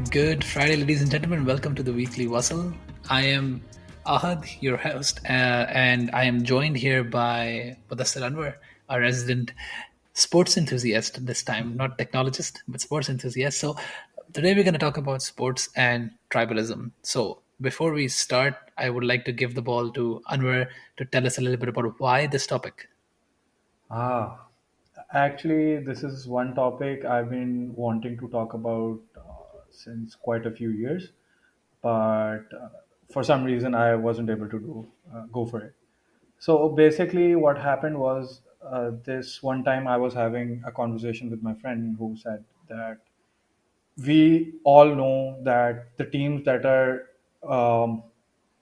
Good Friday, ladies and gentlemen. Welcome to the weekly Vasl. I am Ahad, your host, and I am joined here by Mudassir, our resident sports enthusiast this time, not technologist, but sports enthusiast. So today we're going to talk about sports and tribalism. So before we start, I would like to give the ball to Anwar to tell us a little bit about why this topic. Ah, actually, this is one topic I've been wanting to talk about since quite a few years, but for some reason I wasn't able to go for it. So basically, what happened was this one time I was having a conversation with my friend who said that we all know that the teams that are um,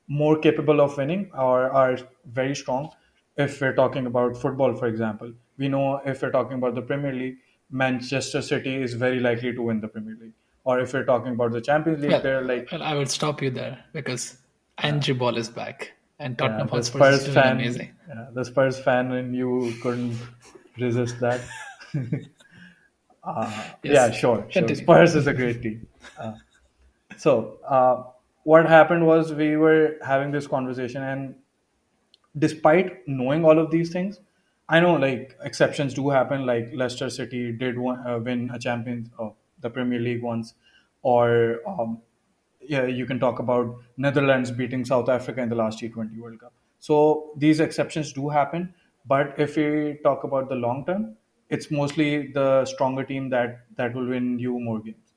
more capable of winning are very strong. If we're talking about football, for example, we know if we're talking about the Premier League, Manchester City is very likely to win the Premier League. Or if we're talking about the Champions League, Well, they're like, well, I will stop you there because Angie Ball is back and yeah, Tottenham Hotspur is doing amazing. The Spurs fan, and you couldn't resist that. Yeah, Yes, sure. continue. Spurs is a great team. So what happened was we were having this conversation, and despite knowing all of these things, I know like exceptions do happen. Like Leicester City did win a champions of the Premier League once, or yeah, you can talk about Netherlands beating South Africa in the last T20 World Cup. So these exceptions do happen, but if we talk about the long term, it's mostly the stronger team that will win you more games.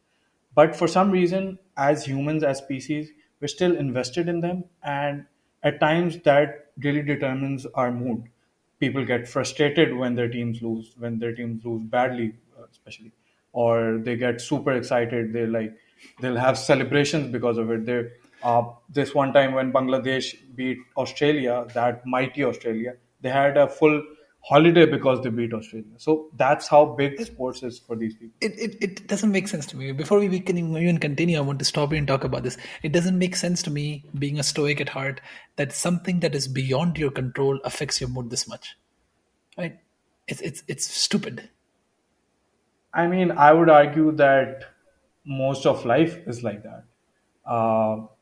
But for some reason, as humans, as species, we're still invested in them, and at times that really determines our mood. People get frustrated when their teams lose badly, especially, or they get super excited. They'll have celebrations because of it. This one time when Bangladesh beat Australia, that mighty Australia, they had a full holiday because they beat Australia. So that's how big sports is for these people. It doesn't make sense to me. Before we can even continue, I want to stop you and talk about this. It doesn't make sense to me, being a stoic at heart, that something that is beyond your control affects your mood this much. Right? It's stupid. I mean, I would argue that most of life is like that.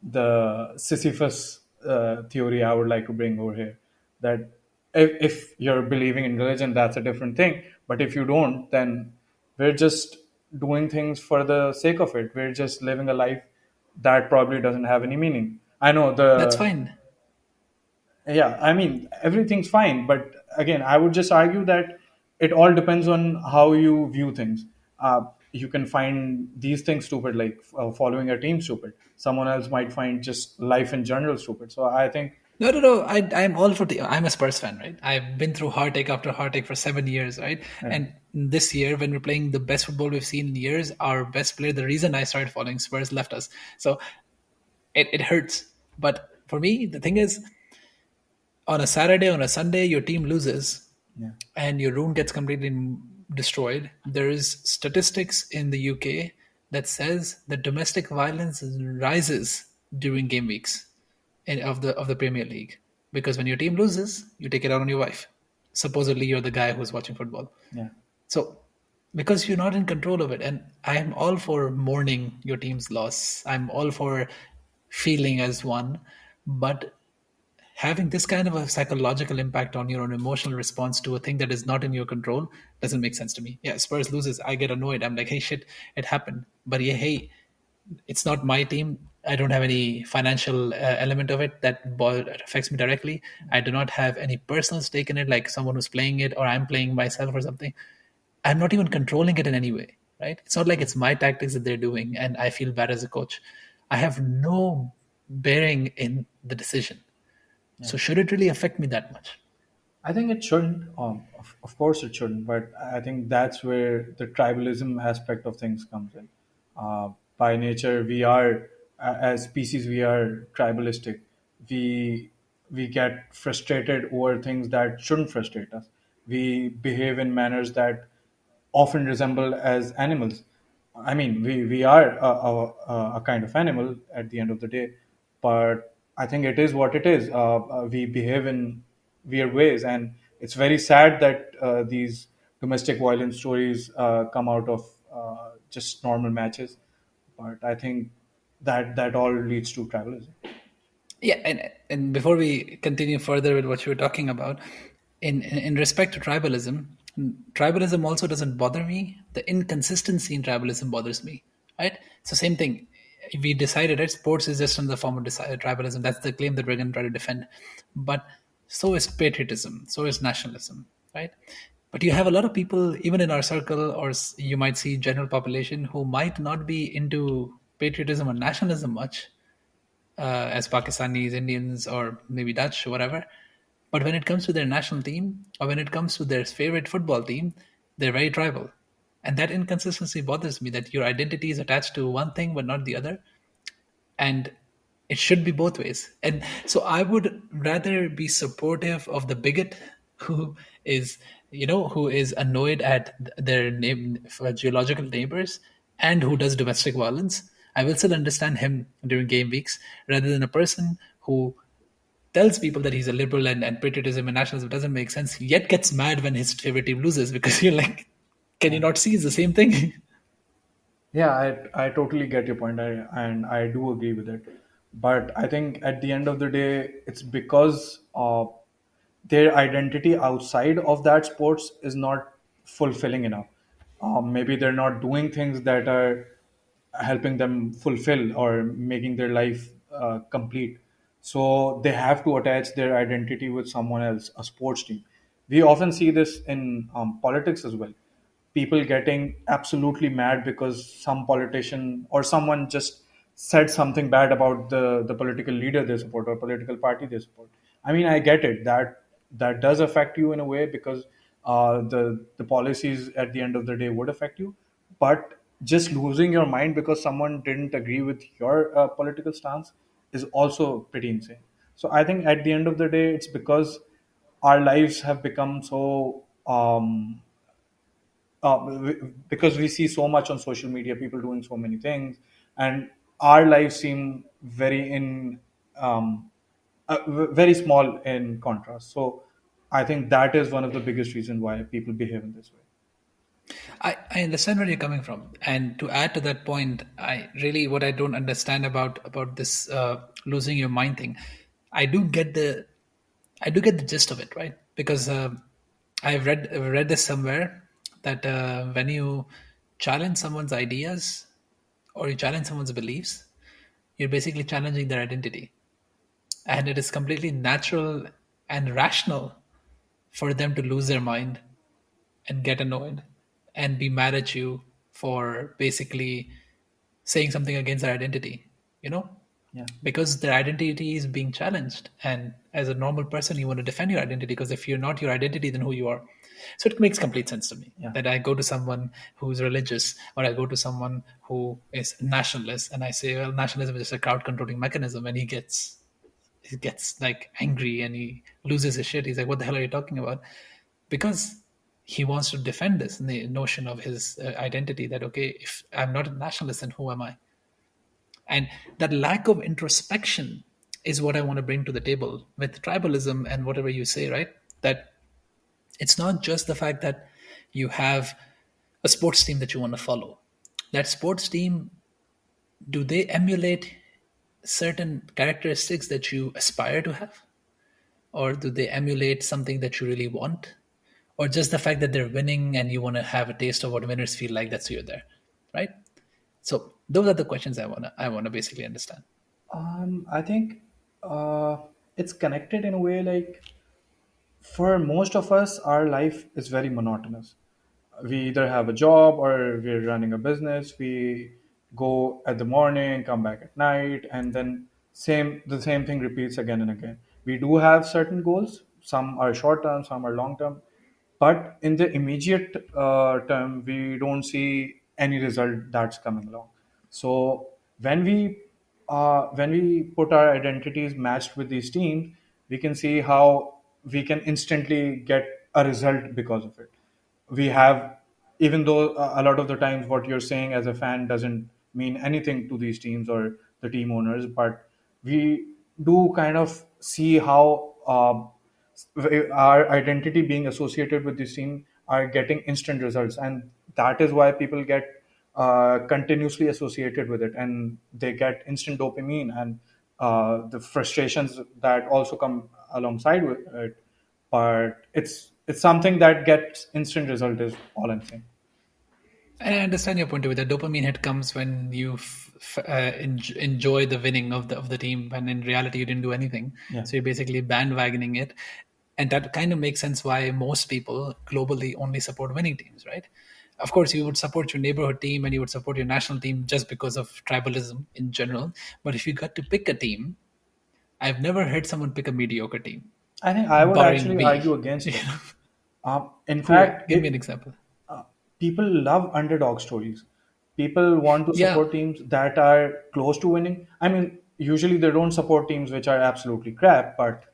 The Sisyphus theory I would like to bring over here, that if you're believing in religion, that's a different thing. But if you don't, then we're just doing things for the sake of it. We're just living a life that probably doesn't have any meaning. I know That's the fine. Yeah, I mean, everything's fine. But again, I would just argue that it all depends on how you view things. You can find these things stupid, like following a team stupid. Someone else might find just life in general stupid. So I think, No. I'm all for the. I'm a Spurs fan, right? I've been through heartache after heartache for 7 years, right? yeah, And this year, when we're playing the best football we've seen in years, our best player, the reason I started following Spurs, left us. So it hurts. But for me, the thing is, on a Saturday, on a Sunday, your team loses yeah, and your room gets completely destroyed. There is statistics in the UK that says that domestic violence rises during game weeks of the Premier League, because when your team loses, you take it out on your wife. Supposedly, you're the guy who's watching football. yeah. So, because you're not in control of it, and I am all for mourning your team's loss. I'm all for feeling as one, but having this kind of a psychological impact on your own emotional response to a thing that is not in your control doesn't make sense to me. Yeah, Spurs loses, I get annoyed. I'm like, hey, shit, it happened. But yeah, hey, it's not my team. I don't have any financial element of it that affects me directly. I do not have any personal stake in it, like someone who's playing it or I'm playing myself or something. I'm not even controlling it in any way, right? It's not like it's my tactics that they're doing and I feel bad as a coach. I have no bearing in the decision. So should it really affect me that much? I think it shouldn't. Of course, it shouldn't. But I think that's where the tribalism aspect of things comes in. By nature, as species, we are tribalistic. We get frustrated over things that shouldn't frustrate us. We behave in manners that often resemble as animals. I mean, we are a kind of animal at the end of the day, but I think it is what it is. We behave in weird ways, and It's very sad that these domestic violence stories come out of just normal matches, but I think that all leads to tribalism. Yeah, and before we continue further with what you were talking about, in respect to tribalism, tribalism also doesn't bother me. The inconsistency in tribalism bothers me. Right? So same thing. We decided that sports is just another form of tribalism. That's the claim that we're going to try to defend. But so is patriotism. So is nationalism. Right? But you have a lot of people, even in our circle, or you might see general population who might not be into patriotism or nationalism much, as Pakistanis, Indians, or maybe Dutch, whatever. But when it comes to their national team, or when it comes to their favorite football team, they're very tribal. And that inconsistency bothers me, that your identity is attached to one thing but not the other. And it should be both ways. And so I would rather be supportive of the bigot who is, who is annoyed at their geological neighbors and who does domestic violence. I will still understand him during game weeks, rather than a person who tells people that he's a liberal, and patriotism and nationalism doesn't make sense, yet gets mad when his favorite team loses, because you're like, can you Yeah. not see it's the same thing? Yeah, I totally get your point, and I do agree with it. But I think at the end of the day, it's because their identity outside of that sports is not fulfilling enough. Maybe they're not doing things that are helping them fulfill or making their life complete. So they have to attach their identity with someone else, a sports team. We often see this in politics as well. People getting absolutely mad because some politician or someone just said something bad about the political leader they support or political party they support. I mean, I get it that that does affect you in a way because the policies at the end of the day would affect you, but just losing your mind because someone didn't agree with your political stance is also pretty insane. So I think at the end of the day, it's because our lives have become so because we see so much on social media, people doing so many things, and our lives seem very um, very small in contrast. So I think that is one of the biggest reasons why people behave in this way. I understand where you're coming from, and to add to that point, I really, what I don't understand about this losing your mind thing, I do get the I do get the gist of it, right? Because I've read this somewhere, that when you challenge someone's ideas or you challenge someone's beliefs, you're basically challenging their identity, and it is completely natural and rational for them to lose their mind and get annoyed and be mad at you for basically saying something against their identity, you know, Yeah. because their identity is being challenged. And as a normal person, you want to defend your identity, because if you're not your identity, then who you are. So it makes complete sense to me Yeah. that I go to someone who's religious, or I go to someone who is nationalist, and I say, well, nationalism is just a crowd controlling mechanism, and he gets like angry and he loses his shit. He's like, what the hell are you talking about? Because he wants to defend this the notion of his identity, that okay, if I'm not a nationalist, then who am I? And that lack of introspection is what I want to bring to the table with tribalism and whatever you say, right? That it's not just the fact that you have a sports team that you want to follow. That sports team, do they emulate certain characteristics that you aspire to have? Or do they emulate something that you really want? Or just the fact that they're winning and you want to have a taste of what winners feel like, that's why you're there, right? So those are the questions I want to basically understand. I think uh, it's connected in a way like for most of us, our life is very monotonous. We either have a job or we're running a business. We go at the morning, come back at night, and then the same thing repeats again and again. We do have certain goals. Some are short term, some are long term, but in the immediate term, we don't see any result that's coming along. So when we put our identities matched with these teams, we can see how we can instantly get a result because of it. We have, even though a lot of the times what you're saying as a fan doesn't mean anything to these teams or the team owners, but we do kind of see how our identity being associated with this team are getting instant results, and that is why people get continuously associated with it, and they get instant dopamine and the frustrations that also come alongside with it. But it's something that gets instant result is all I'm saying. And I understand your point of view. The dopamine hit comes when you enjoy the winning of the team, when in reality you didn't do anything. Yeah. So you're basically bandwagoning it, and that kind of makes sense why most people globally only support winning teams, right? Of course, you would support your neighborhood team and you would support your national team just because of tribalism in general. But if you got to pick a team, I've never heard someone pick a mediocre team, I think I would barring actually argue me. against it. In Cool. fact, Give me an example. uh, people love underdog stories. People want to Yeah, support teams that are close to winning. I mean, usually they don't support teams which are absolutely crap, but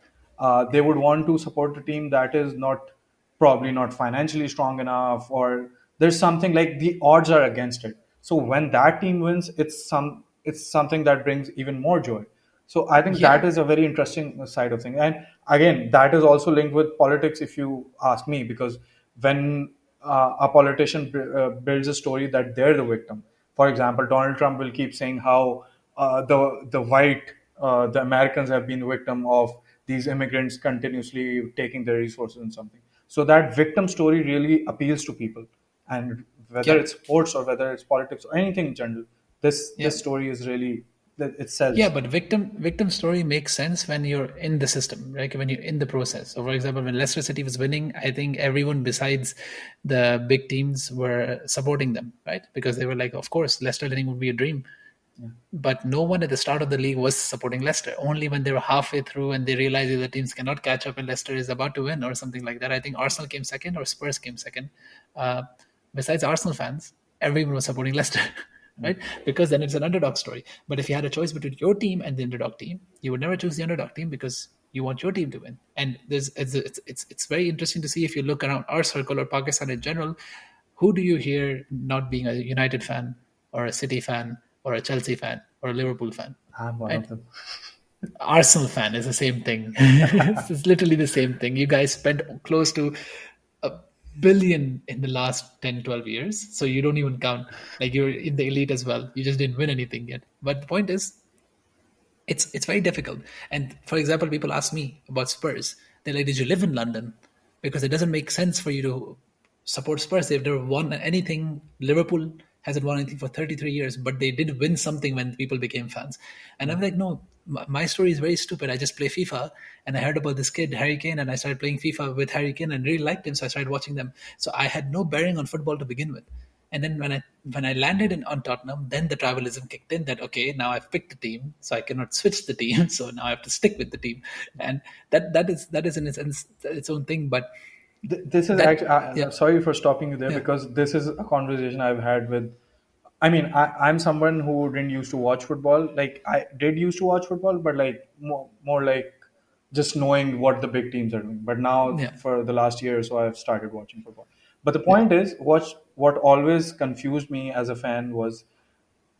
they would want to support a team that is not probably not financially strong enough, or there's something like the odds are against it. So when that team wins, it's something that brings even more joy. So I think that yeah, is a very interesting side of things. And again, that is also linked with politics, if you ask me, because when a politician builds a story that they're the victim, for example, Donald Trump will keep saying how the Americans have been the victim of these immigrants continuously taking their resources and something. So that victim story really appeals to people, and whether yeah, it's sports or whether it's politics or anything in general, yeah. this story is really it Yeah, sells. but victim story makes sense when you're in the system, right? When you're in the process. So, for example, when Leicester City was winning, I think everyone besides the big teams were supporting them, right? Because they were like, of course, Leicester winning would be a dream. But no one at the start of the league was supporting Leicester. Only when they were halfway through and they realized that the teams cannot catch up and Leicester is about to win or something like that. I think Arsenal came second or Spurs came second. Uh, Besides Arsenal fans, everyone was supporting Leicester, right? Because then it's an underdog story. But if you had a choice between your team and the underdog team, you would never choose the underdog team because you want your team to win. And it's very interesting to see if you look around our circle or Pakistan in general, who do you hear not being a United fan or a City fan or a Chelsea fan or a Liverpool fan, I'm one right? of them. Arsenal fan is the same thing. It's literally the same thing. You guys spent close to a billion in the last 10, 12 years. So you don't even count. Like you're in the elite as well. You just didn't win anything yet. But the point is, it's very difficult. And for example, people ask me about Spurs. They're like, "Did you live in London?" Because it doesn't make sense for you to support Spurs. They've never won anything. Liverpool hasn't won anything for 33 years, but they did win something when people became fans. And I'm like, no, my story is very stupid. I just play FIFA, and I heard about this kid Harry Kane, and I started playing FIFA with Harry Kane and really liked him, so I started watching them. So I had no bearing on football to begin with. And then when I landed on Tottenham, then the tribalism kicked in. That okay, now I've picked the team, so I cannot switch the team. So now I have to stick with the team, and that is in its own thing. But This is actually, that yeah, sorry for stopping you there, yeah, because this is a conversation I've had with. I mean, I'm someone who didn't used to watch football. Like, I did used to watch football, but like more like just knowing what the big teams are doing. But now, yeah, for the last year or so, I've started watching football. But the yeah, point is, what always confused me as a fan was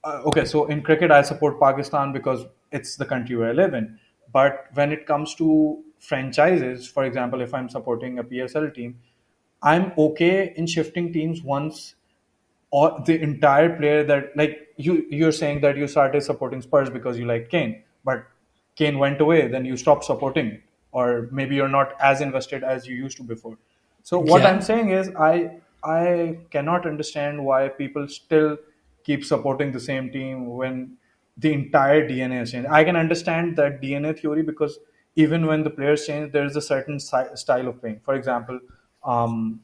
okay, so in cricket, I support Pakistan because it's the country where I live in. But when it comes to franchises, for example, if I'm supporting a PSL team, I'm okay in shifting teams once or the entire player that like you're saying that you started supporting Spurs because you like Kane, but Kane went away, then you stopped supporting it, or maybe you're not as invested as you used to before. So what I'm yeah. saying is I cannot understand why people still keep supporting the same team when the entire DNA has changed. I can understand that DNA theory because even when the players change, there is a certain style of playing. For example, um,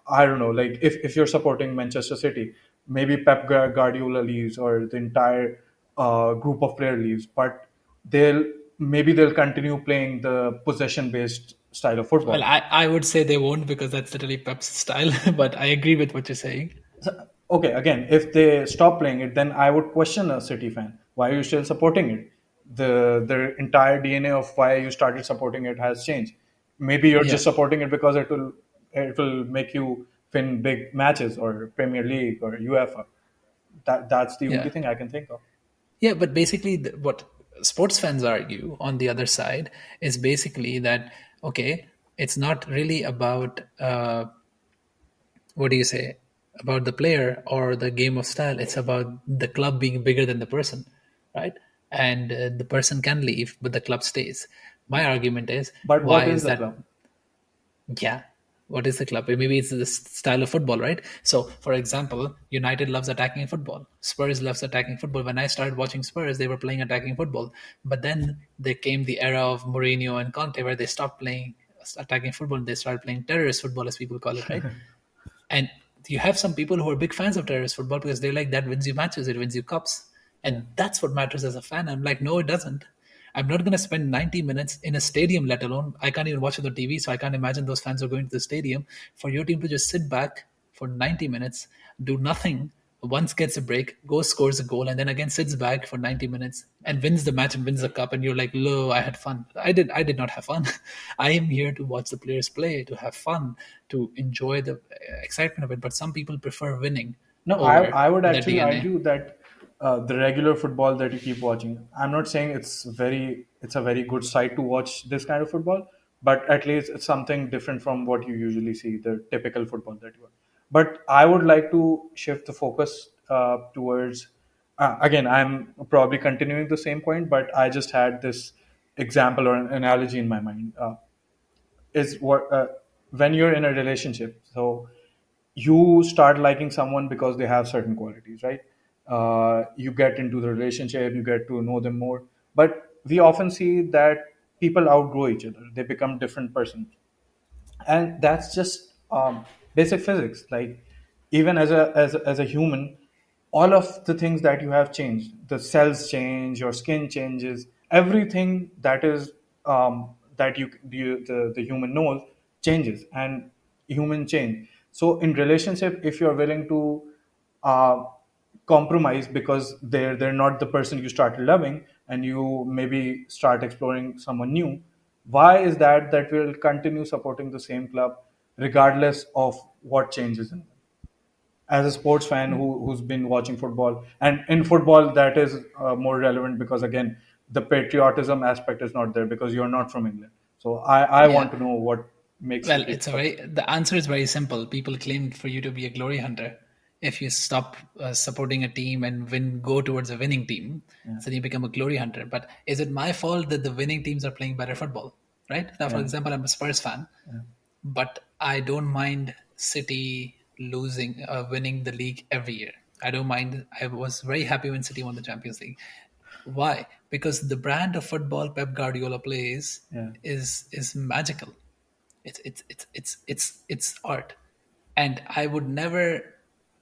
I don't know, like if you're supporting Manchester City, maybe Guardiola leaves or the entire group of player leaves, but they'll they'll continue playing the possession based style of Well, football. I would say they won't because that's literally Pep's style. But I agree with what you're saying. Okay, again, if they stop playing it, then I would question a City fan. Why are you still supporting it? The entire DNA of why you started supporting it has changed. Maybe you're Yeah, just supporting it because it will make you win big matches or Premier League or UEFA. That's the only yeah. thing I can think of. Yeah, but basically, what sports fans argue on the other side is basically that okay. It's not really about what do you say, about the player or the game of style. It's about the club being bigger than the person, right? And the person can leave, but the club stays. My argument is, But why what is is the that? club? Yeah. What is the club? Maybe it's the style of football, right? So, for example, United loves attacking football. Spurs loves attacking football. When I started watching Spurs, they were playing attacking football. But then there came the era of Mourinho and Conte, where they stopped playing attacking football and they started playing terrorist football, as people call it, right? And you have some people who are big fans of terrorist football because they're like, that wins you matches, it wins you cups. Yeah. And that's what matters as a fan. I'm like, no, it doesn't. I'm not going to spend 90 minutes in a stadium, let alone, I can't even watch it on TV. So I can't imagine those fans are going to the stadium for your team to just sit back for 90 minutes, do nothing, once gets a break, goes, scores a goal, and then again sits back for 90 minutes and wins the match and wins the cup. And you're like, lo, I had fun. I did not have fun. I am here to watch the players play, to have fun, to enjoy the excitement of it. But some people prefer winning No, over I would the actually DNA. argue that the regular football that you keep watching, I'm not saying it's a very good sight to watch this kind of football, but at least it's something different from what you usually see, the typical football that you are. But I would like to shift the focus towards, again, I'm probably continuing the same point, but I just had this example or an analogy in my mind. Is what When you're in a relationship, so you start liking someone because they have certain qualities, right? You get into the relationship, you get to know them more, but we often see that people outgrow each other, they become different persons, and that's just basic physics. Like, even as a human, all of the things that you have changed, the cells change, your skin changes, everything that is that the human knows changes, and human change. So in relationship, if you're willing to uh, compromise because they're not the person you started loving, and you maybe start exploring someone new, why is that we'll continue supporting the same club regardless of what changes in them? As a sports fan who's been watching football, and in football that is more relevant because, again, the patriotism aspect is not there because you're not from England. So I Yeah. want to know what makes you Well, pick it's a support. very the answer is very simple. People claim for you to be a glory hunter. If you stop supporting a team and go towards a winning team, Yeah, so you become a glory hunter. But is it my fault that the winning teams are playing better football? Right now, for yeah, example, I'm a Spurs fan, but I don't mind City losing, winning the league every year. I don't mind. I was very happy when City won the Champions League. Why? Because the brand of football Pep Guardiola plays yeah, is magical. It's art, and I would never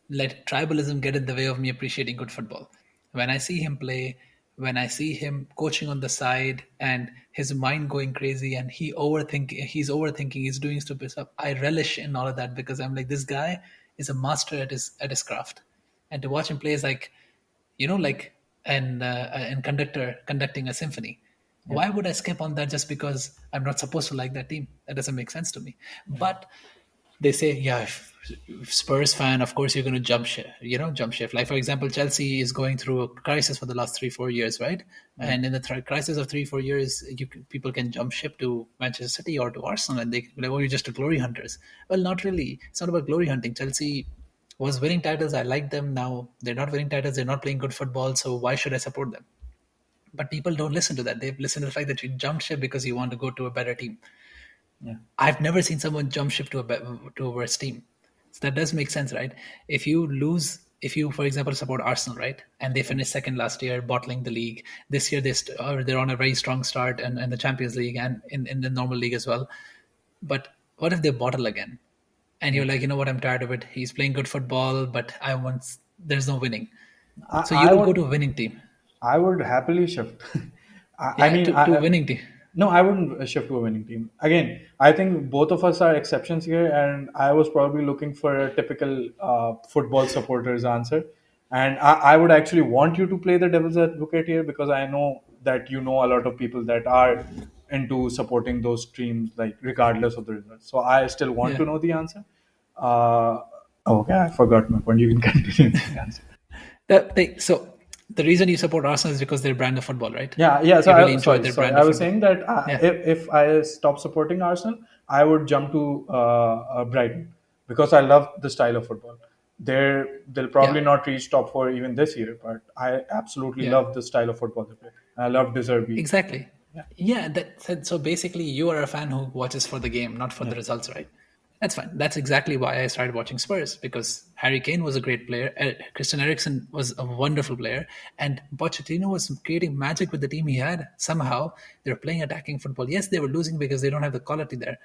let tribalism get in the way of me appreciating good football. When I see him play, when I see him coaching on the side and his mind going crazy and he's overthinking, he's doing stupid stuff, I relish in all of that because I'm like, this guy is a master at his craft. And to watch him play is like, like an conductor conducting a symphony. yeah, Why would I skip on that just because I'm not supposed to like that team? That doesn't make sense to me. yeah, But they say, yeah, if Spurs fan, of course you're going to jump ship. Jump ship. Like for example, Chelsea is going through a crisis for the last 3-4 years, right? yeah. And in the crisis of 3-4 years, people can jump ship to Manchester City or to Arsenal, and they can be like, oh, you're just a glory hunters. Well, not really. It's not about glory hunting. Chelsea was winning titles. I like them. Now they're not winning titles. They're not playing good football. So why should I support them? But people don't listen to that. They listen to the fact that you jumped ship because you want to go to a better team. Yeah. I've never seen someone jump ship to a worse team. So that does make sense, right? If you, for example, support Arsenal, right, and they finished second last year, bottling the league. This year they're on a very strong start and the Champions League and in the normal league as well. But what if they bottle again? And you're like, you know what, I'm tired of it. He's playing good football, but there's no winning. So you I will go would to a winning team. I would happily shift. I Yeah, mean, to a winning team. no, I wouldn't shift to a winning team. Again, I think both of us are exceptions here, and I was probably looking for a typical football supporter's answer. And I would actually want you to play the devil's advocate here because I know that you know a lot of people that are into supporting those teams, like regardless of the results. So I still want Yeah. to know the answer. Uh, okay, I forgot my point. You can continue the answer. So the reason you support Arsenal is because they're brand of football, right? Yeah, yeah. So You really enjoy sorry, their sorry. brand I of was football. saying that Yeah. if I stop supporting Arsenal, I would jump to Brighton because I love the style of football. They'll Yeah, probably not reach top four even this year, but I absolutely yeah, love the style of football they play. I love Deserby. exactly. Yeah, Yeah, so basically, you are a fan who watches for the game, not for yeah, the results, right? That's fine. That's exactly why I started watching Spurs because Harry Kane was a great player. Christian Eriksen was a wonderful player, and Pochettino was creating magic with the team he had. Somehow, they were playing attacking football. Yes, they were losing because they don't have the quality there.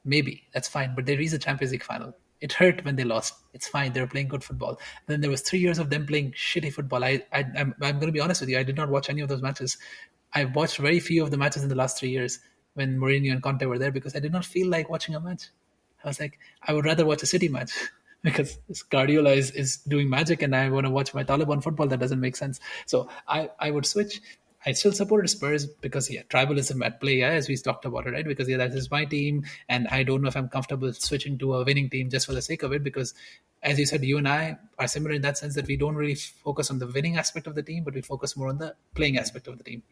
Maybe that's fine, but they reached the Champions League final. It hurt when they lost. It's fine. They were playing good football. Then there was 3 years of them playing shitty football. I'm going to be honest with you. I did not watch any of those matches. I watched very few of the matches in the last 3 years when Mourinho and Conte were there because I did not feel like watching a match. I was like, I would rather watch a City match because this Guardiola is doing magic and I want to watch my Taliban football. That doesn't make sense. So I would switch. I still supported Spurs because yeah, tribalism at play, yeah, as we talked about it, right? Because yeah, that is my team, and I don't know if I'm comfortable switching to a winning team just for the sake of it. Because, as you said, you and I are similar in that sense that we don't really focus on the winning aspect of the team, but we focus more on the playing aspect of the team.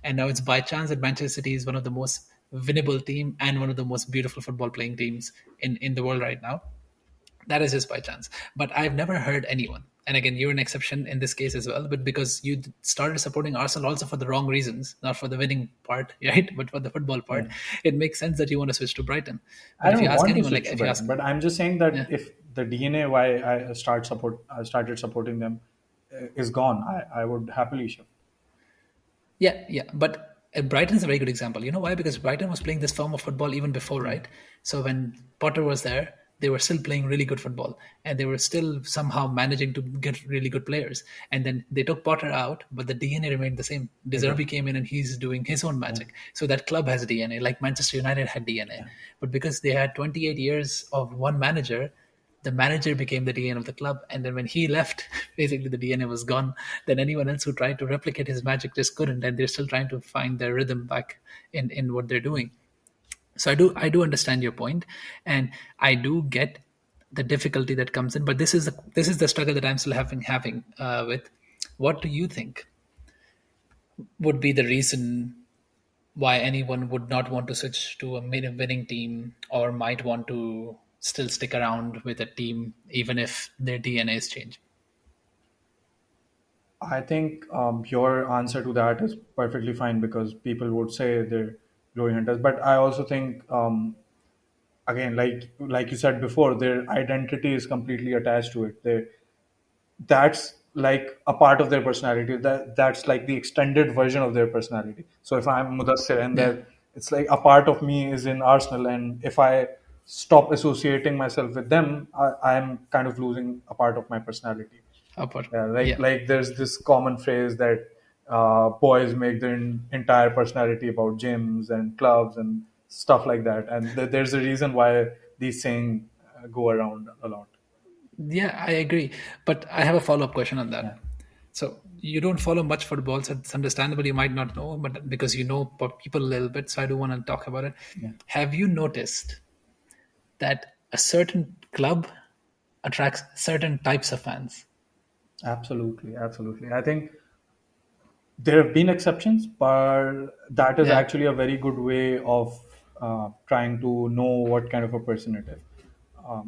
And now it's by chance that Manchester City is one of the most winnable team and one of the most beautiful football playing teams in the world right now. That is just by chance. But I've never heard anyone, and again, you're an exception in this case as well, but because you started supporting Arsenal also for the wrong reasons, not for the winning part, right? But for the football yeah. part, it makes sense that you want to switch to Brighton. I But if you don't ask want to anyone, like switch to if you ask, Brighton, but I'm just saying that yeah, if the DNA why I started supporting them is gone, I would happily shift. yeah, yeah. But Brighton is a very good example. You know why? Because Brighton was playing this form of football even before, Yeah, right? So when Potter was there, they were still playing really good football, and they were still somehow managing to get really good players. And then they took Potter out, but the DNA remained the same. Deserby exactly. came in, and he's doing his own Yeah, magic. So that club has DNA, like Manchester United had DNA. yeah. But because they had 28 years of one manager, the manager became the DNA of the club. And then when he left, basically the DNA was gone. Then anyone else who tried to replicate his magic just couldn't, and they're still trying to find their rhythm back in what they're doing. So I do understand your point, and I do get the difficulty that comes in. But this is the struggle that I'm still having with. What do you think would be the reason why anyone would not want to switch to a winning team or might want to still stick around with a team even if their DNA is changing? I think your answer to that is perfectly fine because people would say they're glory hunters. But I also think, again, like you said before, their identity is completely attached to it. That's like a part of their personality. That's like the extended version of their personality. So if I'm Mudassir and Yeah, that it's like a part of me is in Arsenal, and if I stop associating myself with them, I'm kind of losing a part of my personality. upward. Yeah, Yeah, like there's this common phrase that boys make their entire personality about gyms and clubs and stuff like that, and there's a reason why these sayings go around a lot. yeah, I agree. But I have a follow-up question on Yeah, that. So you don't follow much football, so it's understandable you might not know, but because you know people a little bit, so I do want to talk about it. yeah, Have you noticed that a certain club attracts certain types of fans? absolutely, absolutely. I think there have been exceptions, but that is Yeah, actually a very good way of trying to know what kind of a person it is.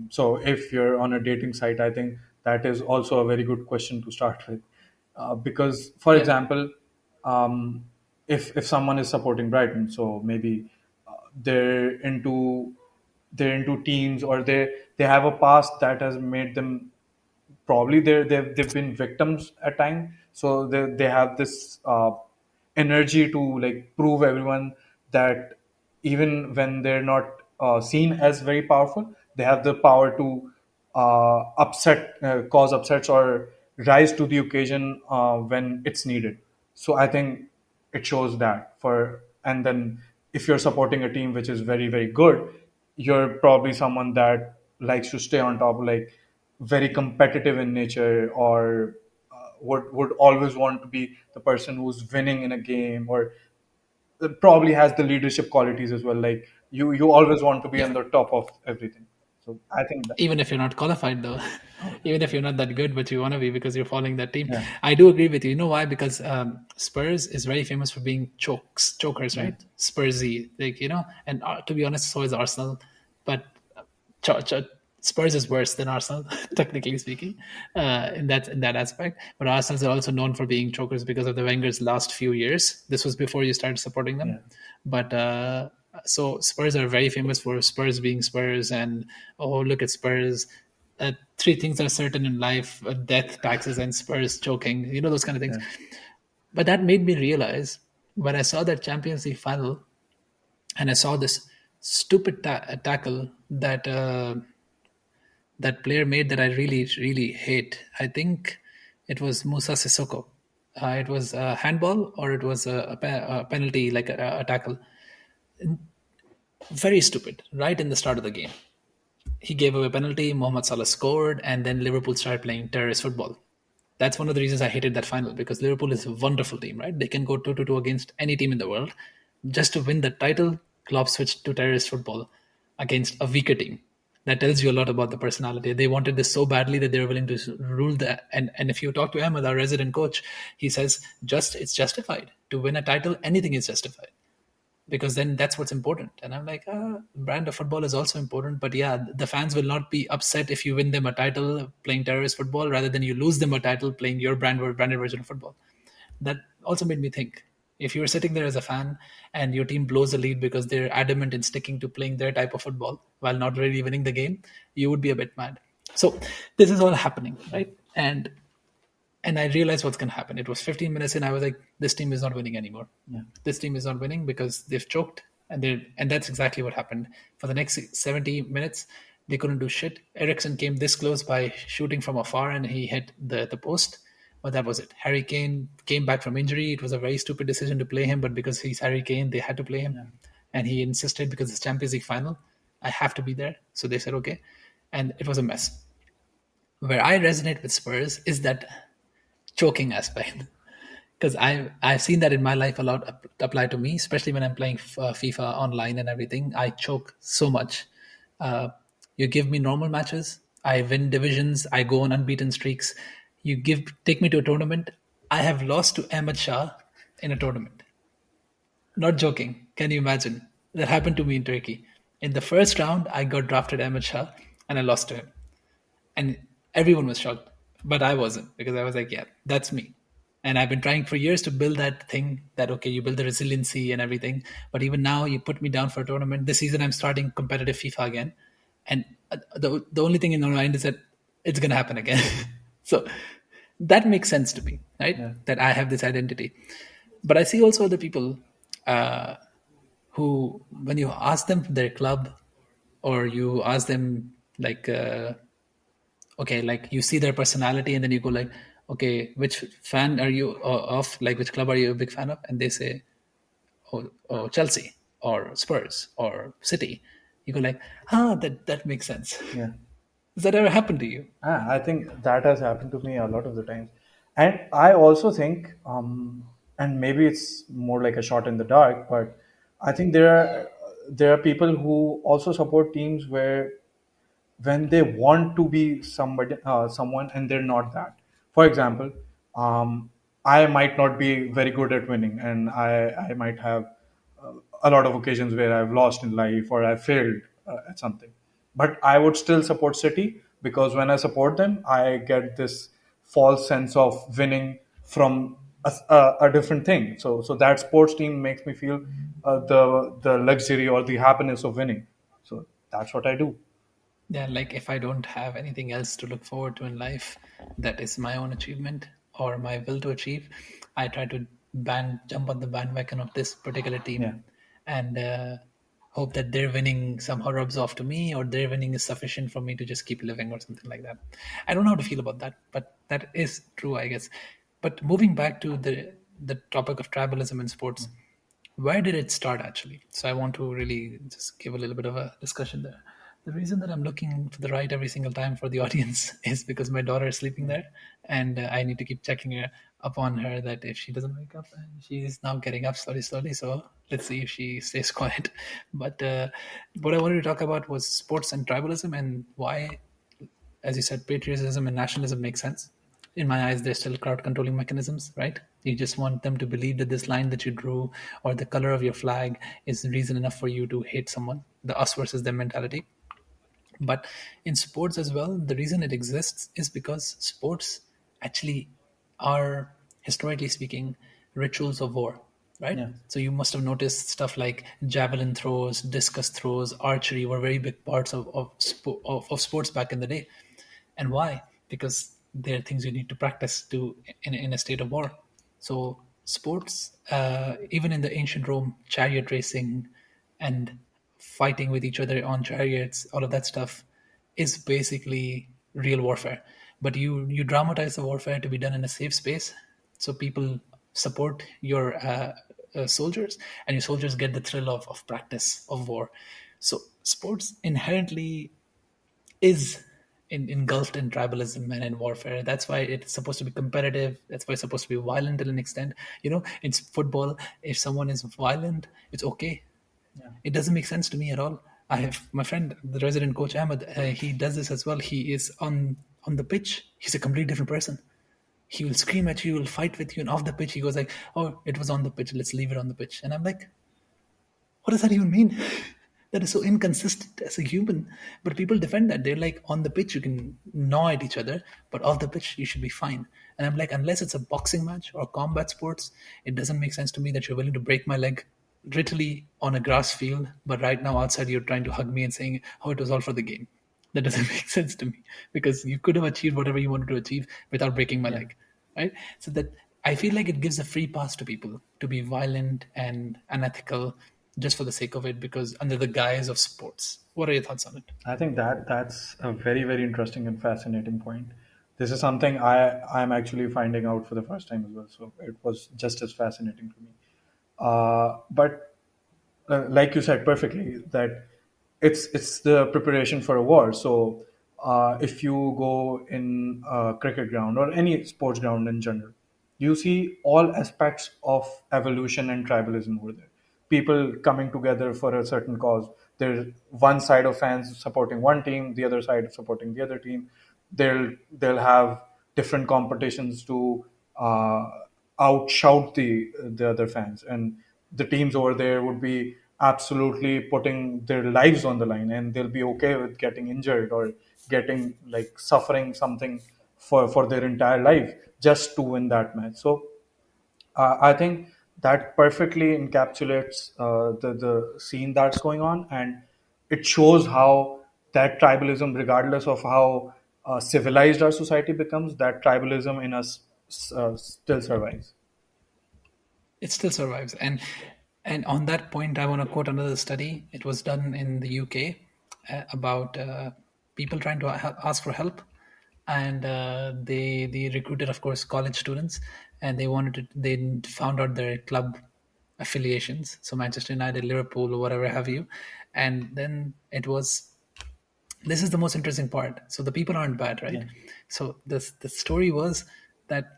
So, if you're on a dating site, I think that is also a very good question to start with. Because, for yeah, example, um, if someone is supporting Brighton, so maybe they're into teams, or they have a past that has made them probably they've been victims at time, so they have this energy to like prove everyone that even when they're not seen as very powerful, they have the power to cause upsets or rise to the occasion when it's needed. So I think it shows that for, and then if you're supporting a team which is very very good, you're probably someone that likes to stay on top, like very competitive in nature, or would always want to be the person who's winning in a game, or probably has the leadership qualities as well. Like you always want to be yeah. on the top of everything. So I think that, Even if you're not qualified though, oh, even if you're not that good, but you want to be because you're following that team. yeah, I do agree with you. You know why? Because Spurs is very famous for being chokers, yeah, right? Spursy, like, and to be honest, so is Arsenal. But Ch- Ch- Spurs is worse than Arsenal, technically speaking, in that aspect. But Arsenal are also known for being chokers because of the Wenger's last few years. This was before you started supporting them, yeah, but so Spurs are very famous for Spurs being Spurs, and oh, look at Spurs. Three things are certain in life: death, taxes, and Spurs choking. Those kind of things. yeah, But that made me realize when I saw that Champions League final, and I saw this stupid tackle that player made that I really, really hate. I think it was Musa Sissoko. It was a handball or it was a penalty, like a tackle. Very stupid, right in the start of the game. He gave away a penalty, Mohamed Salah scored, and then Liverpool started playing terrorist football. That's one of the reasons I hated that final, because Liverpool is a wonderful team, right? They can go toe to toe against any team in the world. Just to win the title, Klopp switched to terrorist football against a weaker team. That tells you a lot about the personality. They wanted this so badly that they were willing to rule that. And if you talk to Ahmed, our resident coach, he says just it's justified to win a title. Anything is justified because then that's what's important. And I'm like, brand of football is also important, but yeah, the fans will not be upset if you win them a title playing terrorist football rather than you lose them a title playing your branded version of football. That also made me think, if you're sitting there as a fan and your team blows a lead because they're adamant in sticking to playing their type of football while not really winning the game, you would be a bit mad. So this is all happening, right? And I realized what's going to happen. It was 15 minutes in. I was like, this team is not winning anymore. yeah, This team is not winning because they've choked, and that's exactly what happened. For the next 70 minutes, they couldn't do shit. Ericsson came this close by shooting from afar, and he hit the post. But that was it. Harry Kane came back from injury. It was a very stupid decision to play him, but because he's Harry Kane, they had to play him, yeah, and he insisted because it's Champions League final. I have to be there, so they said okay, and it was a mess. Where I resonate with Spurs is that choking aspect, because I've seen that in my life a lot apply to me, especially when I'm playing FIFA online and everything. I choke so much. Uh, you give me normal matches, I win divisions, I go on unbeaten streaks. You take me to a tournament, I have lost to Ahmed Shah in a tournament. Not joking. Can you imagine? That happened to me in Turkey. In the first round, I got drafted Ahmed Shah and I lost to him, and everyone was shocked, but I wasn't, because I was like, yeah, that's me. And I've been trying for years to build that thing, that okay, you build the resiliency and everything, but even now you put me down for a tournament. This season I'm starting competitive FIFA again, and the only thing in my mind is that it's going to happen again. So that makes sense to me, right? yeah, That I have this identity. But I see also other people uh, who, when you ask them their club, or you ask them like okay, like you see their personality and then you go like, okay, which fan are you of, like which club are you a big fan of, and they say, oh, Chelsea or Spurs or City. You go like, that makes sense. yeah. Does that ever happen to you? I think that has happened to me a lot of the times. And I also think, and maybe it's more like a shot in the dark, but I think there are people who also support teams where when they want to be someone and they're not that. For example, um, I might not be very good at winning, and I might have a lot of occasions where I've lost in life or I've failed at something. But I would still support City because when I support them, I get this false sense of winning from a different thing. So that sports team makes me feel the luxury or the happiness of winning. So that's what I do. Yeah, like if I don't have anything else to look forward to in life that is my own achievement or my will to achieve, I try to jump on the bandwagon of this particular Yeah. team, and hope that their winning somehow rubs off to me, or their winning is sufficient for me to just keep living or something like that. I don't know how to feel about that, but that is true, I guess. But moving back to the topic of tribalism in sports, where did it start actually? So I want to really just give a little bit of a discussion there. The reason that I'm looking to the right every single time for the audience is because my daughter is sleeping there, and I need to keep checking her up on her that if she doesn't wake up, and she's now getting up slowly, slowly. So let's see if she stays quiet. But what I wanted to talk about was sports and tribalism, and why, as you said, patriotism and nationalism make sense. In my eyes, they're still crowd controlling mechanisms, right? You just want them to believe that this line that you drew or the color of your flag is reason enough for you to hate someone, the us versus them mentality. But in sports as well, the reason it exists is because sports actually are, historically speaking, rituals of war, right? Yeah. So you must have noticed stuff like javelin throws, discus throws, archery were very big parts of sports back in the day. And why? Because they're things you need to practice to in a state of war. So sports, even in the ancient Rome, chariot racing and fighting with each other on chariots, all of that stuff is basically real warfare. But you dramatize the warfare to be done in a safe space, so people support your soldiers, and your soldiers get the thrill of practice of war. So sports inherently is engulfed in tribalism and in warfare. That's why it's supposed to be competitive. That's why it's supposed to be violent to an extent. In football, if someone is violent, it's okay. Yeah. It doesn't make sense to me at all. I have my friend, the resident coach Ahmed. He does this as well. He is on the pitch. He's a completely different person. He will scream at you, he will fight with you, and off the pitch, he goes like, "Oh, it was on the pitch. Let's leave it on the pitch." And I'm like, what does that even mean? That is so inconsistent as a human. But people defend that. They're like, on the pitch, you can gnaw at each other, but off the pitch, you should be fine. And I'm like, unless it's a boxing match or combat sports, it doesn't make sense to me that you're willing to break my leg literally on a grass field, but right now outside, you're trying to hug me and saying, oh, it was all for the game. That doesn't make sense to me because you could have achieved whatever you wanted to achieve without breaking my Yeah. leg, right? So that I feel like it gives a free pass to people to be violent and unethical just for the sake of it because under the guise of sports. What are your thoughts on it? I think that's a very, very interesting and fascinating point. This is something I'm actually finding out for the first time as well. So it was just as fascinating to me. But like you said perfectly, that it's the preparation for a war. So if you go in a cricket ground or any sports ground in general, you see all aspects of evolution and tribalism over there. People coming together for a certain cause. There's one side of fans supporting one team, the other side supporting the other team. They'll have different competitions to outshout the other fans, and the teams over there would be absolutely putting their lives on the line, and they'll be okay with getting injured or getting like suffering something for their entire life just to win that match. So I think that perfectly encapsulates the scene that's going on, and it shows how that tribalism, regardless of how civilized our society becomes, that tribalism in us still survives. It still survives. And on that point, I want to quote another study. It was done in the UK about people trying to ask for help, and they recruited, of course, college students, and they found out their club affiliations, so Manchester United, Liverpool, or whatever have you, and then it was, this is the most interesting part. So the people aren't bad, right? Yeah. So the story was that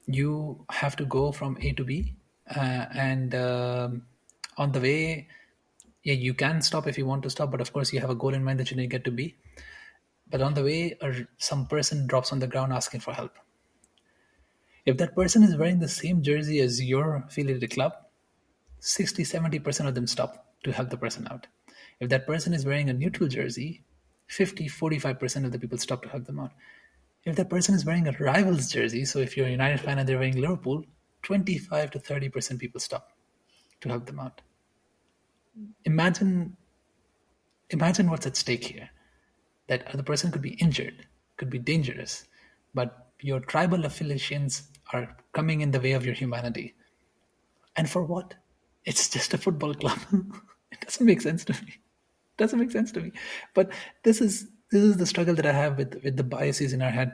you have to go from A to B, and on the way, yeah, you can stop if you want to stop, but of course you have a goal in mind that you need to get to B. But on the way, some person drops on the ground asking for help. If that person is wearing the same jersey as your affiliated club, 60-70% of them stop to help the person out. If that person is wearing a neutral jersey, 50-45% of the people stop to help them out. If that person is wearing a rival's jersey, so if you're a United fan and they're wearing Liverpool, 25 to 30% people stop to help them out. Imagine imagine what's at stake here. That the person could be injured, could be dangerous, but your tribal affiliations are coming in the way of your humanity. And for what? It's just a football club. It doesn't make sense to me. It doesn't make sense to me. But this is the struggle that I have with the biases in our head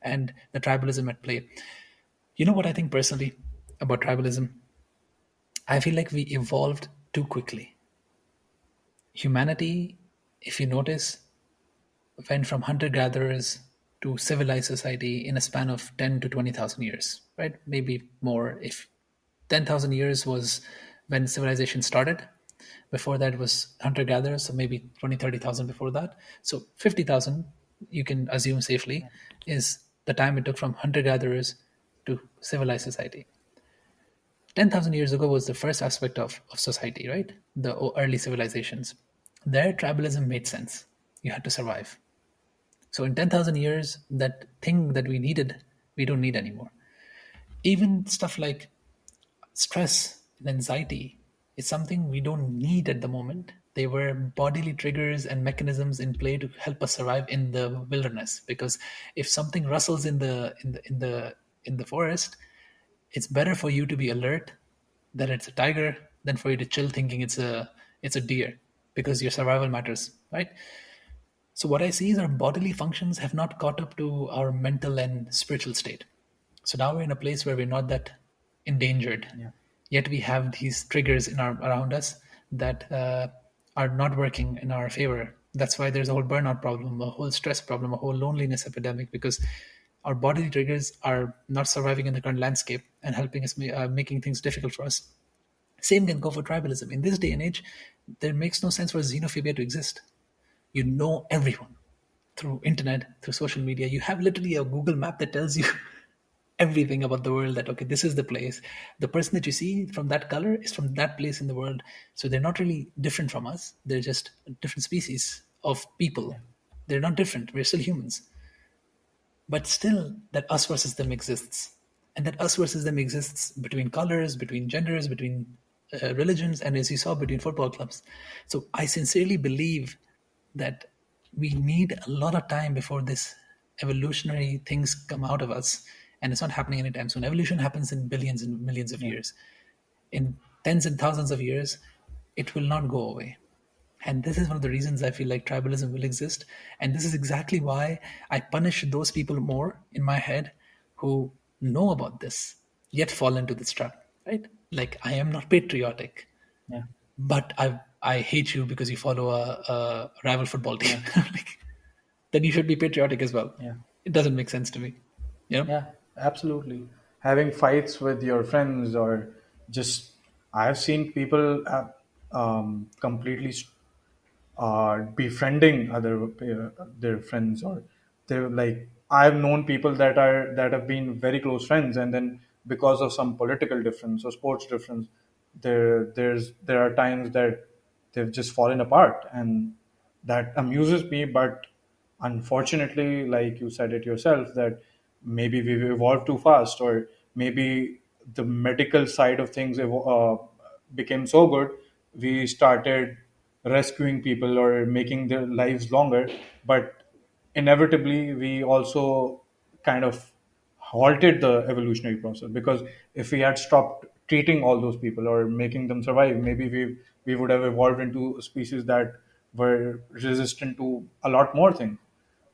and the tribalism at play. You know what I think personally about tribalism? I feel like we evolved too quickly. Humanity, if you notice, went from hunter gatherers to civilized society in a span of 10 to 20,000 years, right? Maybe more. If 10,000 years was when civilization started, before that was hunter gatherers, so maybe 20, 30,000 before that. So 50,000, you can assume safely, is the time it took from hunter gatherers to civilized society. 10,000 years ago was the first aspect of society, right? The early civilizations. There, tribalism made sense. You had to survive. So in 10,000 years, that thing that we needed, we don't need anymore. Even stuff like stress and anxiety is something we don't need at the moment. They were bodily triggers and mechanisms in play to help us survive in the wilderness. Because if something rustles in the forest, it's better for you to be alert that it's a tiger than for you to chill thinking it's a deer, because your survival matters, right? So what I see is our bodily functions have not caught up to our mental and spiritual state. So now we're in a place where we're not that endangered, Yeah. yet we have these triggers in our around us that are not working in our favor. That's why there's a whole burnout problem, a whole stress problem, a whole loneliness epidemic, because our bodily triggers are not surviving in the current landscape and helping us making things difficult for us. Same can go for tribalism. In this day and age, there makes no sense for xenophobia to exist. You know everyone through internet, through social media. You have literally a Google map that tells you everything about the world, that okay, this is the place. The person that you see from that color is from that place in the world. So they're not really different from us. They're just a different species of Yeah. people. They're not different. We're still humans. But still, that us versus them exists. And that us versus them exists between colors, between genders, between religions, and as you saw, between football clubs. So I sincerely believe that we need a lot of time before this evolutionary things come out of us. And it's not happening anytime soon. Evolution happens in billions and millions of Yeah. years. In tens and thousands of years, it will not go away. And this is one of the reasons I feel like tribalism will exist. And this is exactly why I punish those people more in my head who know about this, yet fall into this trap, right? Like, I am not patriotic, Yeah. but I hate you because you follow a rival football team. Yeah. Like, then you should be patriotic as well. Yeah. It doesn't make sense to me. You know? Yeah, absolutely. Having fights with your friends, or just, I've seen people completely befriending other their friends, or they're like, I've known people that have been very close friends, and then because of some political difference or sports difference, there are times that they've just fallen apart, and that amuses me. But unfortunately, like you said it yourself, that maybe we've evolved too fast, or maybe the medical side of things became so good, we started rescuing people or making their lives longer. But inevitably, we also kind of halted the evolutionary process, because if we had stopped treating all those people or making them survive, maybe we would have evolved into a species that were resistant to a lot more things.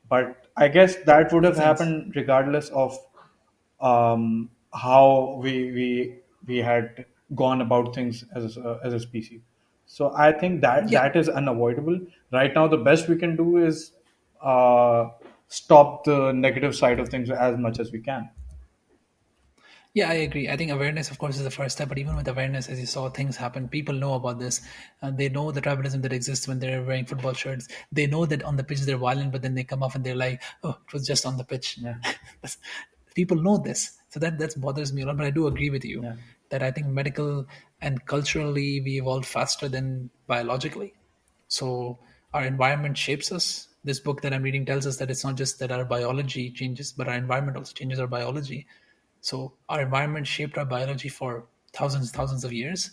But I guess that would have Makes sense. happened regardless of how we had gone about things as a species. So I think that Yeah. that is unavoidable. Right now, the best we can do is uh, stop the negative side of things as much as we can. Yeah, I agree. I think awareness, of course, is the first step. But even with awareness, as you saw, things happen. People know about this. And they know the tribalism that exists when they're wearing football shirts. They know that on the pitch they're violent, but then they come off and they're like, "Oh, it was just on the pitch." Yeah, That's- People know this, so that bothers me a lot. But I do agree with you yeah, that I think medical and culturally we evolved faster than biologically. So our environment shapes us. This book that I'm reading tells us that it's not just that our biology changes, but our environment also changes our biology. So our environment shaped our biology for thousands of years.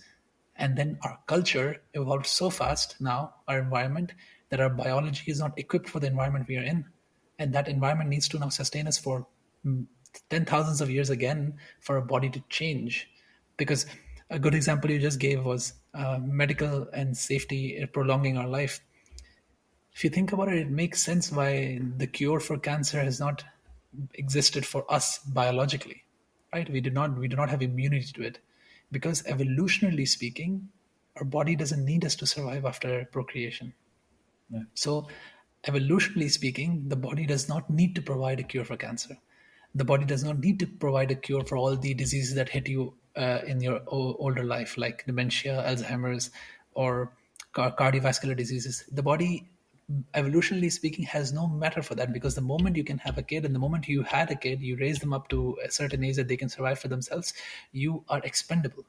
And then our culture evolved so fast now, our environment, that our biology is not equipped for the environment we are in. And that environment needs to now sustain us for ten thousands of years again for our body to change. Because a good example you just gave was medical and safety prolonging our life. If you think about it, it makes sense why the cure for cancer has not existed for us biologically, right? We do not have immunity to it because evolutionarily speaking, our body doesn't need us to survive after procreation. yeah, So Evolutionally speaking, the body does not need to provide a cure for cancer. The body does not need to provide a cure for all the diseases that hit you in your older life, like dementia, Alzheimer's, or cardiovascular diseases. The body, evolutionally speaking, has no matter for that, because the moment you can have a kid and the moment you had a kid, you raise them up to a certain age that they can survive for themselves, you are expendable.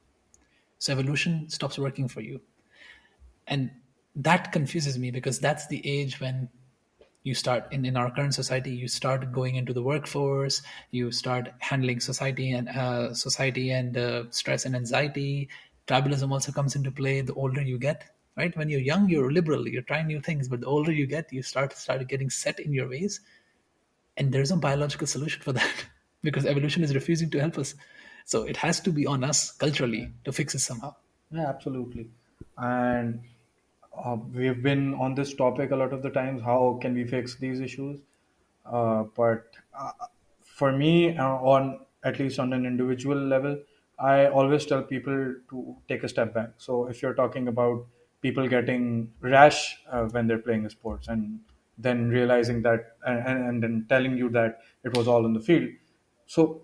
So evolution stops working for you. And that confuses me, because that's the age when you start in our current society, you start going into the workforce, you start handling society and stress and anxiety. Tribalism also comes into play the older you get, right? When you're young, you're liberal, you're trying new things, but the older you get, you start getting set in your ways, and there's no biological solution for that because evolution is refusing to help us. So it has to be on us Yeah. culturally to fix it somehow. Yeah, absolutely. And we've been on this topic a lot of the times. How can we fix these issues? But for me, on at least on an individual level, I always tell people to take a step back. So if you're talking about people getting rash when they're playing sports, and then realizing that, and then telling you that it was all in the field. So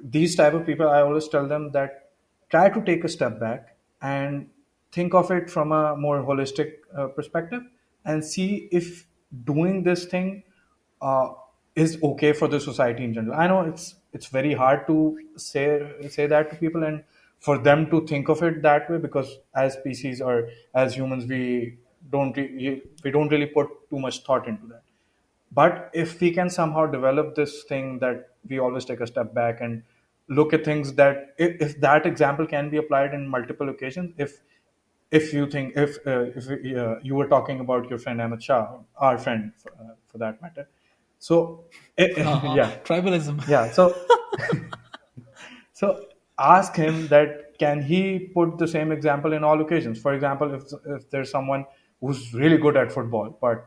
these type of people, I always tell them that try to take a step back and think of it from a more holistic perspective, and see if doing this thing uh, is okay for the society in general. I know it's very hard to say that to people, and for them to think of it that way, because as species or as humans, we don't really put too much thought into that. But if we can somehow develop this thing that we always take a step back and look at things, that if that example can be applied in multiple occasions, if you think, if you were talking about your friend Ahmed Shah, our friend for that matter. So yeah, Tribalism. yeah. So ask him that can he put the same example in all occasions. For example, if there's someone who's really good at football, but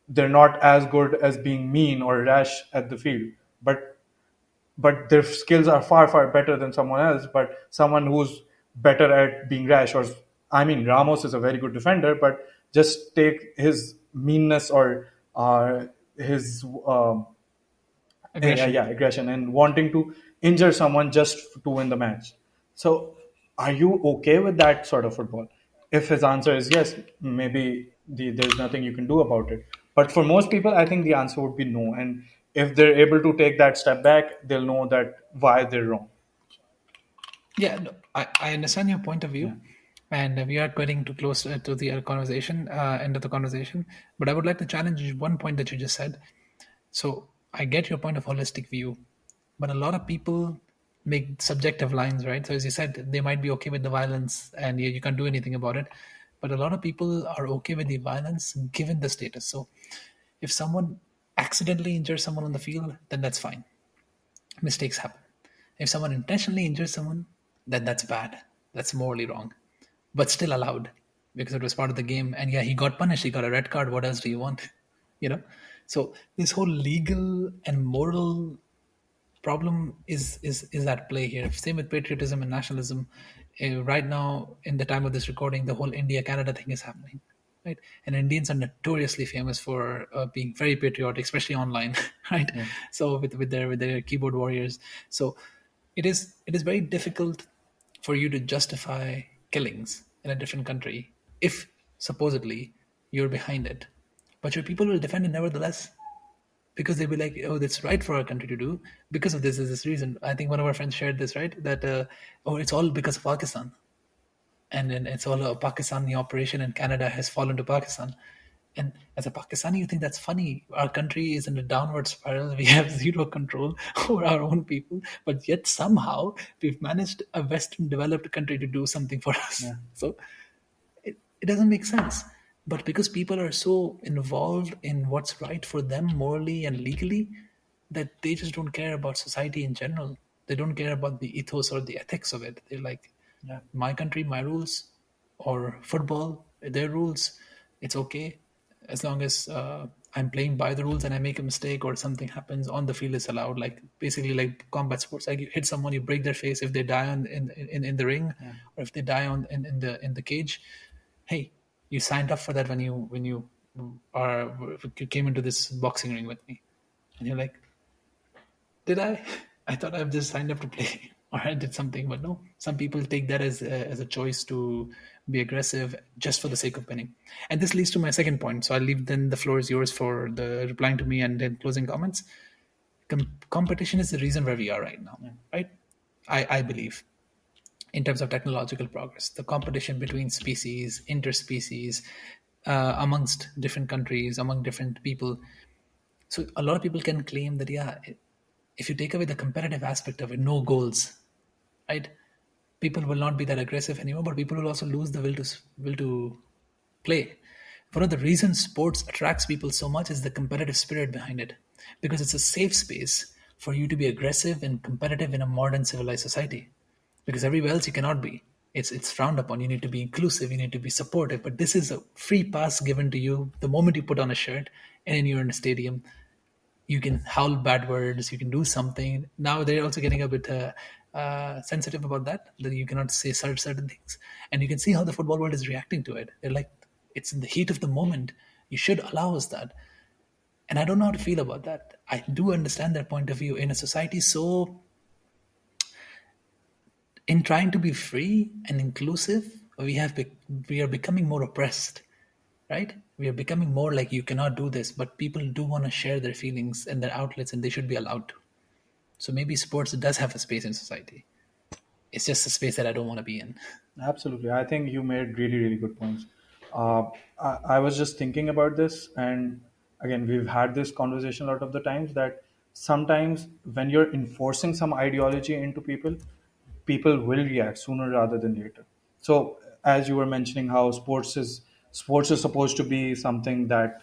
they're not as good as being mean or rash at the field, but their skills are far better than someone else, but someone who's better at being rash, or I mean, Ramos is a very good defender, but just take his meanness or his Aggression. yeah, aggression, and wanting to injure someone just to win the match. So are you okay with that sort of football? If his answer is yes, maybe there's nothing you can do about it. But for most people, I think the answer would be no. And if they're able to take that step back, they'll know that why they're wrong. Yeah, no, I understand your point of Yeah. view, and we are getting too close to the conversation, end of the conversation. But I would like to challenge one point that you just said. So I get your point of holistic view, but a lot of people make subjective lines, right? So as you said, they might be okay with the violence, and you can't do anything about it. But a lot of people are okay with the violence given the status. So if someone accidentally injures someone on the field, then that's fine. Mistakes happen. If someone intentionally injures someone, then that's bad. That's morally wrong, but still allowed because it was part of the game. And yeah, he got punished. He got a red card. What else do you want? You know. So this whole legal and moral problem is at play here. Same with patriotism and nationalism. Right now, in the time of this recording, the whole India Canada thing is happening, right? And Indians are notoriously famous for being very patriotic, especially online, right? Yeah. So with their keyboard warriors. So it is very difficult for you to justify killings in a different country if supposedly you're behind it, but your people will defend it nevertheless, because they'll be like, oh, that's right for our country to do because of this is this reason. I think one of our friends shared this, right? That oh, it's all because of Pakistan, and then it's all a Pakistani operation, and Canada has fallen to Pakistan. And as a Pakistani, you think that's funny. Our country is in a downward spiral. We have zero control over our own people, but yet somehow we've managed a Western developed country to do something for us. Yeah. So it doesn't make sense. But because people are so involved in what's right for them morally and legally, that they just don't care about society in general. They don't care about the ethos or the ethics of it. They're like, Yeah. my country, my rules, or football, their rules. It's okay as long as I'm playing by the rules and I make a mistake or something happens on the field is allowed. Like basically like combat sports. Like you hit someone, you break their face. If they die in the ring, Yeah. or if they die in the cage, hey, you signed up for that when you or came into this boxing ring with me, and you're like, did I? I thought I've just signed up to play or I did something, but no. Some people take that as a choice to be aggressive just for the sake of winning. And this leads to my second point. So I'll leave then the floor is yours for the replying to me and then closing comments. Competition is the reason where we are right now, right? I believe in terms of technological progress, the competition between species, interspecies, amongst different countries, among different people. So a lot of people can claim that, yeah, if you take away the competitive aspect of it, no goals, right? People will not be that aggressive anymore, but people will also lose the will to play. One of the reasons sports attracts people so much is the competitive spirit behind it, because it's a safe space for you to be aggressive and competitive in a modern civilized society. Because everywhere else you cannot be. It's frowned upon. You need to be inclusive. You need to be supportive. But this is a free pass given to you the moment you put on a shirt and you're in a stadium. You can howl bad words, you can do something. Now they're also getting a bit sensitive about that you cannot say certain things, and you can see how the football world is reacting to it. They're like, it's in the heat of the moment, you should allow us that. And I don't know how to feel about that. I do understand their point of view in a society so, in trying to be free and inclusive, we are becoming more oppressed, right? We are becoming more like, you cannot do this, but people do want to share their feelings and their outlets, and they should be allowed to. So maybe sports does have a space in society. It's just a space that I don't want to be in. Absolutely. I think you made really, really good points. I was just thinking about this, and again, we've had this conversation a lot of the times that sometimes when you're enforcing some ideology into people, people will react sooner rather than later. So, as you were mentioning, how sports is supposed to be something that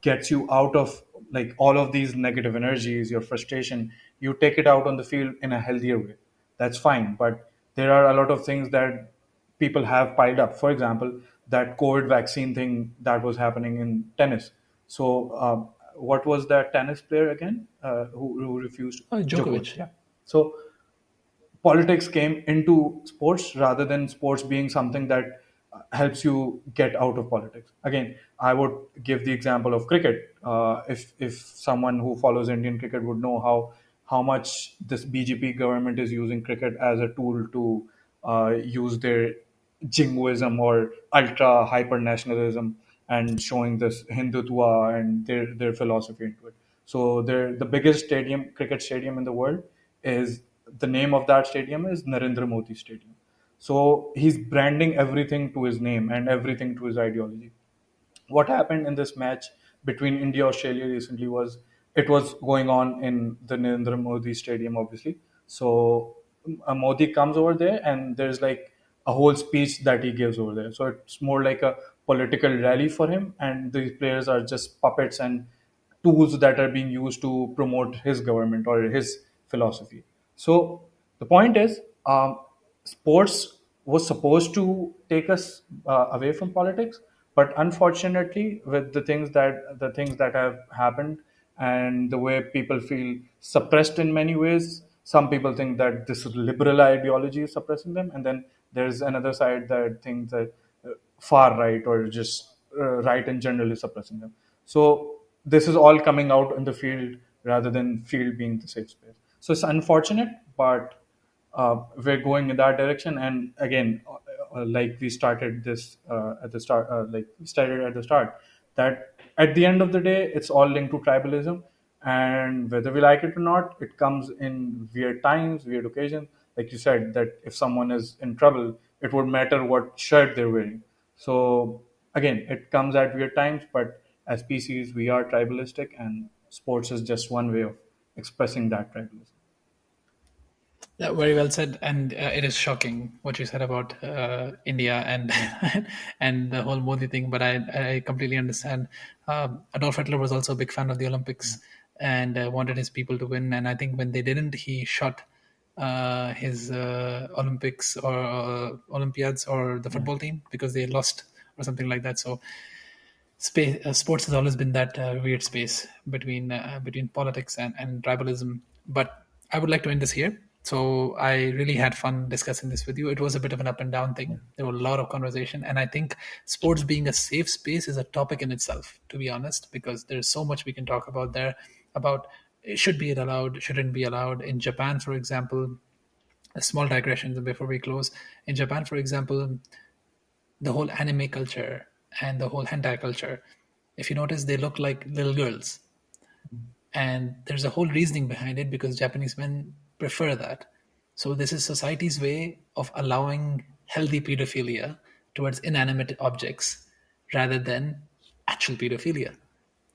gets you out of like all of these negative energies, your frustration. You take it out on the field in a healthier way. That's fine, but there are a lot of things that people have piled up. For example, that COVID vaccine thing that was happening in tennis. So, what was that tennis player again who refused? Oh, Djokovic. Djokovic. Yeah. So politics came into sports rather than sports being something that helps you get out of politics. Again, I would give the example of cricket. If someone who follows Indian cricket would know how much this BJP government is using cricket as a tool to use their jingoism or ultra hyper nationalism and showing this Hindutva and their philosophy into it. So the biggest cricket stadium in the world is the name of that stadium is Narendra Modi Stadium. So he's branding everything to his name and everything to his ideology. What happened in this match between India Australia recently was it was going on in the Narendra Modi Stadium, obviously. So Modi comes over there, and there's like a whole speech that he gives over there. So it's more like a political rally for him, and these players are just puppets and tools that are being used to promote his government or his philosophy. So the point is, sports was supposed to take us away from politics, but unfortunately, with the things that have happened and the way people feel suppressed in many ways, some people think that this liberal ideology is suppressing them, and then there's another side that thinks that far right or just right in general is suppressing them. So this is all coming out in the field rather than field being the safe space. So it's unfortunate, but we're going in that direction. And again, like we started this at the start, like we started at the start, that at the end of the day, it's all linked to tribalism. And whether we like it or not, it comes in weird times, weird occasions. Like you said, that if someone is in trouble, it would matter what shirt they're wearing. So again, it comes at weird times, but as species, we are tribalistic, and sports is just one way of expressing that tribalism. Yeah, very well said. And it is shocking what you said about India and and the whole Modi thing. But I completely understand. Adolf Hitler was also a big fan of the Olympics and wanted his people to win. And I think when they didn't, he shot his Olympics or Olympiads or the Yeah. football team because they lost or something like that. So sports has always been that weird space between politics and tribalism. But I would like to end this here. So I really had fun discussing this with you. It was a bit of an up and down thing. There were a lot of conversation, and I think sports being a safe space is a topic in itself, to be honest, because there's so much we can talk about there about should be it allowed, shouldn't be allowed. In Japan, for example, a small digression before we close. In Japan, for example, the whole anime culture and the whole hentai culture, if you notice, they look like little girls, and there's a whole reasoning behind it because Japanese men prefer that. So this is society's way of allowing healthy pedophilia towards inanimate objects rather than actual pedophilia.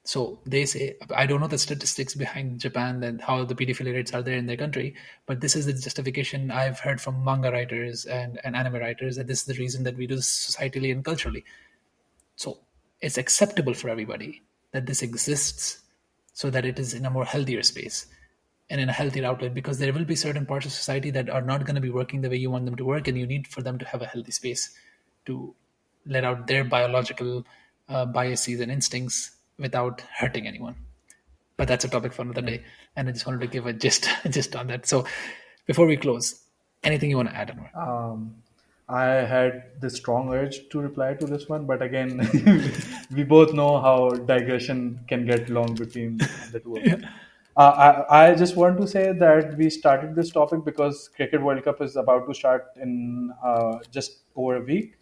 So they say, I don't know the statistics behind Japan and how the pedophilia rates are there in their country, but this is the justification I've heard from manga writers and anime writers that this is the reason that we do this societally and culturally. So it's acceptable for everybody that this exists so that it is in a more healthier space and in a healthier outlet, because there will be certain parts of society that are not going to be working the way you want them to work, and you need for them to have a healthy space to let out their biological biases and instincts without hurting anyone. But that's a topic for another day, and I just wanted to give a gist on that. So before we close, anything you want to add, Anwar? Um, I had this strong urge to reply to this one, but again, we both know how digression can get long between the two of us. I just want to say that we started this topic because Cricket World Cup is about to start in just over a week,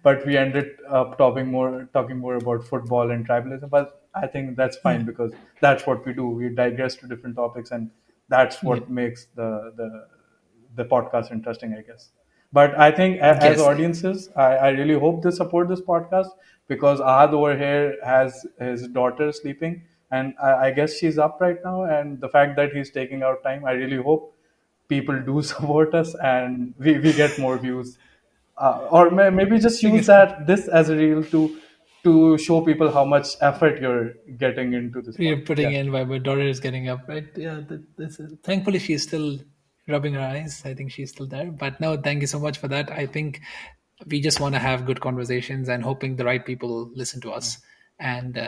but we ended up talking more about football and tribalism. But I think that's fine because that's what we do. We digress to different topics, and that's Yeah. what makes the podcast interesting, I guess. But I think as Yes. audiences, I really hope they support this podcast because Ahad over here has his daughter sleeping, and I guess she's up right now. And the fact that he's taking out time, I really hope people do support us and we get more views. Or maybe just use Fingers that this as a reel to show people how much effort you're getting into this we're podcast. putting Yeah. in while my daughter is getting up, right? Yeah, thankfully she's still rubbing her eyes. I think she's still there. But no, thank you so much for that. I think we just want to have good conversations and hoping the right people listen to us. And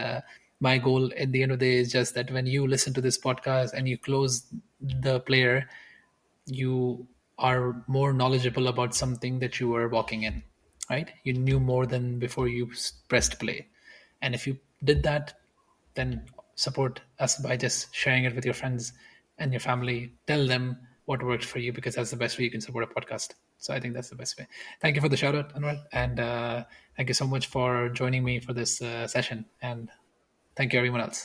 my goal at the end of the day is just that when you listen to this podcast and you close the player, you are more knowledgeable about something that you were walking in, right? You knew more than before you pressed play. And if you did that, then support us by just sharing it with your friends and your family. Tell them what worked for you because that's the best way you can support a podcast. So I think that's the best way. Thank you for the shout out, Anwar. And thank you so much for joining me for this session. And thank you, everyone else.